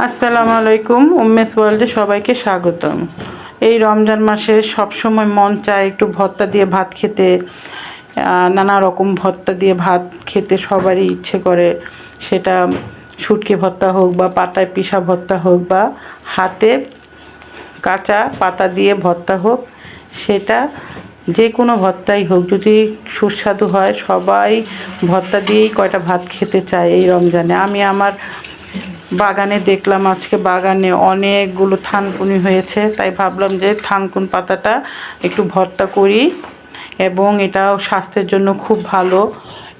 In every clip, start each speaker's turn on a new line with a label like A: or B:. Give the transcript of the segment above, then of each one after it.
A: আসসালামু আলাইকুম। উম্মেস ওয়ার্ল্ডে সবাইকে স্বাগতম। এই রমজান মাসে সবসময় মন চায় একটু ভর্তা দিয়ে ভাত খেতে। নানা রকম ভর্তা দিয়ে ভাত খেতে সবারই ইচ্ছে করে। সেটা শুটকি ভর্তা হোক বা পাতায় পিষা ভর্তা হোক বা হাতে কাঁচা পাতা দিয়ে ভর্তা হোক, সেটা যে কোনো ভর্তাই হোক, যদি সুস্বাদু হয় সবাই ভর্তা দিয়েই কয়টা ভাত খেতে চায় এই রমজানে। আমি আমার বাগানে দেখলাম আজকে বাগানে অনেকগুলো থানকুনি হয়েছে, তাই ভাবলাম যে থানকুন পাতাটা একটু ভর্তা করি, এবং এটাও স্বাস্থ্যের জন্য খুব ভালো।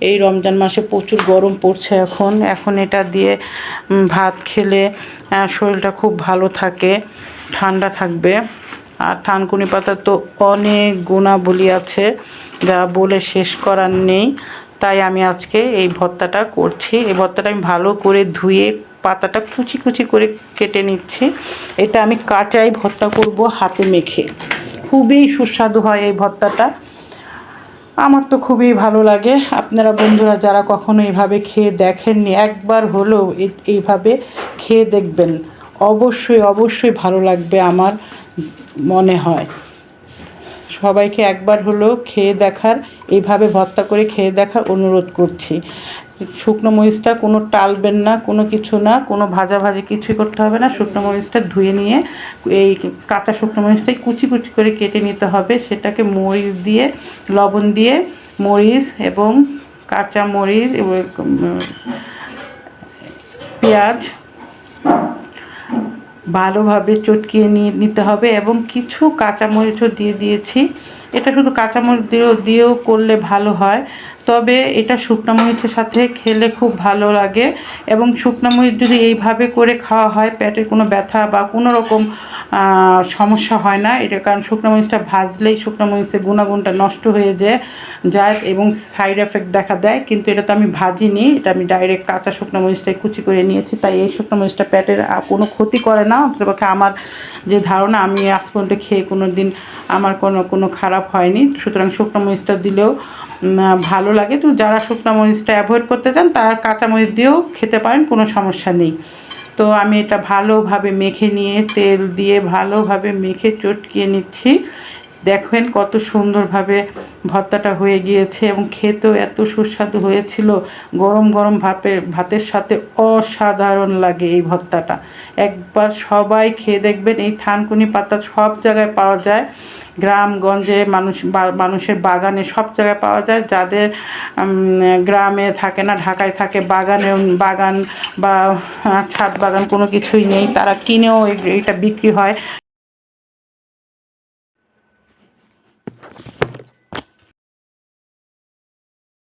A: এই রমজান মাসে প্রচুর গরম পড়ছে, এখন এটা দিয়ে ভাত খেলে শরীরটা খুব ভালো থাকে, ঠান্ডা থাকবে। আর থানকুনি পাতার তো অনেক গুণাবলী আছে, যা বলে শেষ করার নেই। তাই আমি আজকে এই ভর্তাটা করছি। এই ভর্তাটা আমি ভালো করে ধুয়ে পাতাটা কুচি কুচি করে কেটে নিচ্ছি। এটা আমি কাঁচাই ভর্তা করব হাতে মেখে। খুবই সুস্বাদু হয় এই ভর্তাটা, আমার তো খুবই ভালো লাগে। আপনারা বন্ধুরা যারা কখনো এইভাবে খেয়ে দেখেননি, একবার হলেও এইভাবে খেয়ে দেখবেন। অবশ্যই অবশ্যই ভালো লাগবে আমার মনে হয়। সবাইকে একবার হলেও খেয়ে দেখার, এইভাবে ভর্তা করে খেয়ে দেখার অনুরোধ করছি। শুকনো মরিচটা কোনো টালবেন না, কোনো কিছু না, কোনো ভাজাভাজি কিছুই করতে হবে না। শুকনো মরিচটা ধুয়ে নিয়ে এই কাঁচা শুকনো মরিচটাই কুচি কুচি করে কেটে নিতে হবে। সেটাকে মরিচ দিয়ে, লবণ দিয়ে, মরিচ এবং কাঁচা মরিচ এবং পেঁয়াজ ভালোভাবে চটকিয়ে নিতে হবে, এবং কিছু কাঁচামরিচও দিয়ে দিয়েছি। এটা শুধু কাঁচামরিচ দিয়েও করলে ভালো হয়, তবে এটা শুকনো মরিচের সাথে খেলে খুব ভালো লাগে। এবং শুকনো মরিচ যদি এইভাবে করে খাওয়া হয়, পেটের কোনো ব্যথা বা কোনো রকম সমস্যা হয় না। এটা কারণ শুকনো মরিচটা ভাজলেই শুকনো মরিচের গুণাগুণটা নষ্ট হয়ে যায় এবং সাইড এফেক্ট দেখা দেয়। কিন্তু এটা তো আমি ভাজিনি, এটা আমি ডাইরেক্ট কাঁচা শুকনো মরিচটাই কুচি করে নিয়েছি, তাই এই শুকনো মরিচটা পেটের কোনো ক্ষতি করে না। অন্ততপক্ষে আমার যে ধারণা, আমি আজ পর্যন্ত খেয়ে কোনো দিন আমার কোনো খারাপ হয়নি। সুতরাং শুকনো মরিচটা দিলেও ভালো লাগে। তো যারা শুকনো মরিচটা অ্যাভয়েড করতে চান তারা কাঁচা মরিচ দিয়েও খেতে পারেন, কোনো সমস্যা নেই। তো আমি এটা ভালোভাবে মেখে নিয়ে তেল দিয়ে ভালোভাবে মেখে চটকিয়ে নিচ্ছি। দেখেন কত সুন্দরভাবে ভর্তাটা হয়ে গিয়েছে, এবং খেতেও এত সুস্বাদু হয়েছিল। গরম গরম ভাতের সাথে অসাধারণ লাগে এই ভর্তাটা। একবার সবাই খেয়ে দেখবেন। এই থানকুনি পাতা সব জায়গায় পাওয়া যায়, গ্রামগঞ্জে মানুষের বাগানে সব জায়গায় পাওয়া যায়। যাদের গ্রামে থাকে না, ঢাকায় থাকে, বাগান বা ছাদ বাগান কোনো কিছুই নেই, তারা কিনেও এইটা বিক্রি হয়।